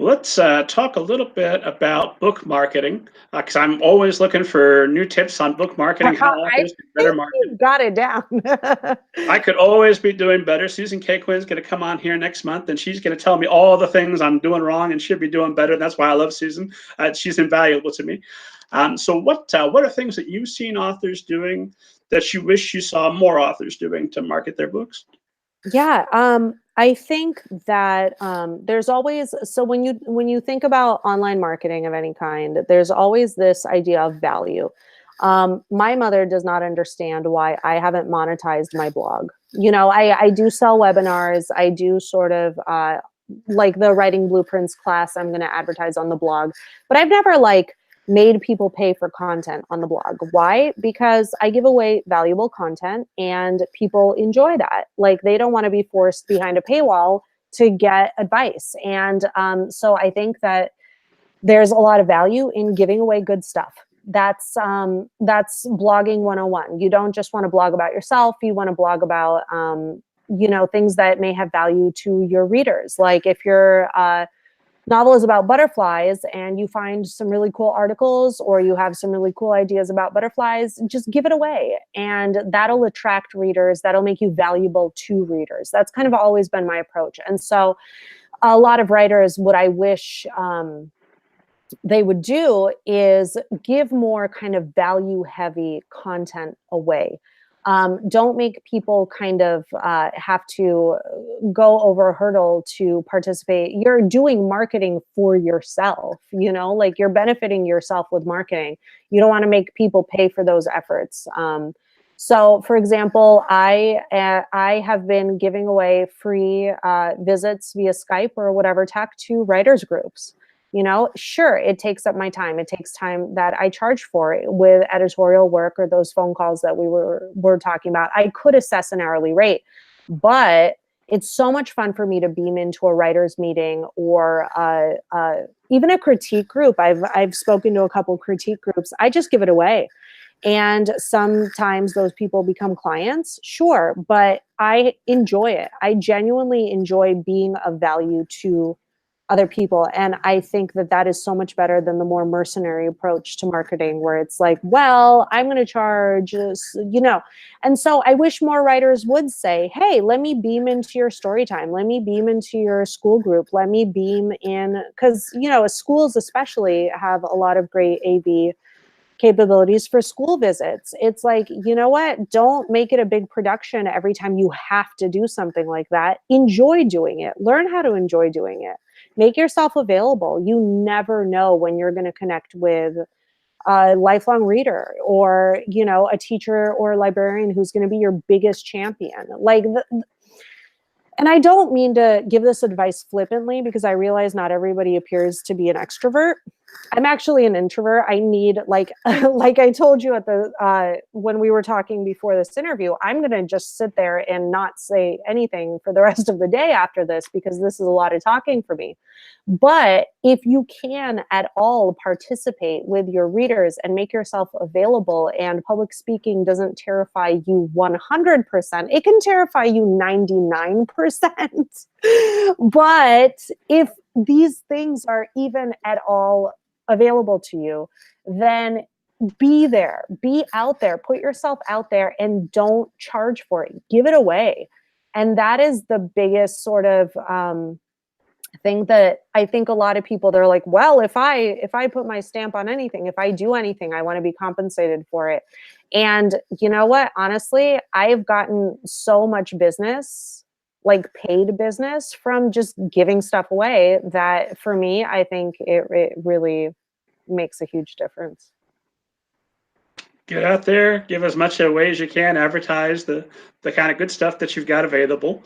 Let's talk a little bit about book marketing, because I'm always looking for new tips on book marketing, how I authors can better think market. you've got it down. I could always be doing better. Susan K. Quinn's going to come on here next month, and she's going to tell me all the things I'm doing wrong and should be doing better. That's why I love Susan. She's invaluable to me. So, what are things that you've seen authors doing that you wish you saw more authors doing to market their books? Yeah, I think that there's always so when you think about online marketing of any kind, there's always this idea of value. My mother does not understand why I haven't monetized my blog. I do sell webinars. I do sort of like the writing blueprints class. I'm going to advertise on the blog, but I've never like made people pay for content on the blog. Why? Because I give away valuable content and people enjoy that. Like they don't want to be forced behind a paywall to get advice. And so I think that there's a lot of value in giving away good stuff. That's blogging 101. You don't just want to blog about yourself. You want to blog about things that may have value to your readers. Like if your novel is about butterflies and you find some really cool articles or you have some really cool ideas about butterflies, just give it away. And that'll attract readers. That'll make you valuable to readers. That's kind of always been my approach. And so a lot of writers, what I wish they would do is give more kind of value heavy content away. Don't make people kind of have to go over a hurdle to participate. You're doing marketing for yourself, like you're benefiting yourself with marketing. You don't want to make people pay for those efforts. So, for example, I have been giving away free visits via Skype or whatever tech to writers groups. Sure, it takes up my time. It takes time that I charge for it with editorial work or those phone calls that we were talking about. I could assess an hourly rate, but it's so much fun for me to beam into a writers meeting or even a critique group. I've spoken to a couple critique groups. I just give it away. And sometimes those people become clients, sure, but I enjoy it. I genuinely enjoy being of value to other people. And I think that that is so much better than the more mercenary approach to marketing where it's like, well, I'm going to charge, And so I wish more writers would say, hey, let me beam into your story time. Let me beam into your school group. Let me beam in, because, schools especially have a lot of great AV capabilities for school visits. It's like, you know what? Don't make it a big production every time you have to do something like that. Enjoy doing it. Learn how to enjoy doing it. Make yourself available. You never know when you're going to connect with a lifelong reader or, a teacher or a librarian who's going to be your biggest champion. And I don't mean to give this advice flippantly because I realize not everybody appears to be an extrovert. I'm actually an introvert. I need like I told you at the when we were talking before this interview, I'm going to just sit there and not say anything for the rest of the day after this because this is a lot of talking for me. But if you can at all participate with your readers and make yourself available, and public speaking doesn't terrify you 100%, it can terrify you 99%. But if these things are even at all available to you, then be there, be out there, put yourself out there and don't charge for it. Give it away. And that is the biggest sort of thing that I think a lot of people, they're like, well, if I put my stamp on anything, if I do anything, I want to be compensated for it. And you know what? Honestly, I've gotten so much business, like paid business from just giving stuff away that for me, I think it really makes a huge difference. Get out there, give as much away as you can, advertise the kind of good stuff that you've got available.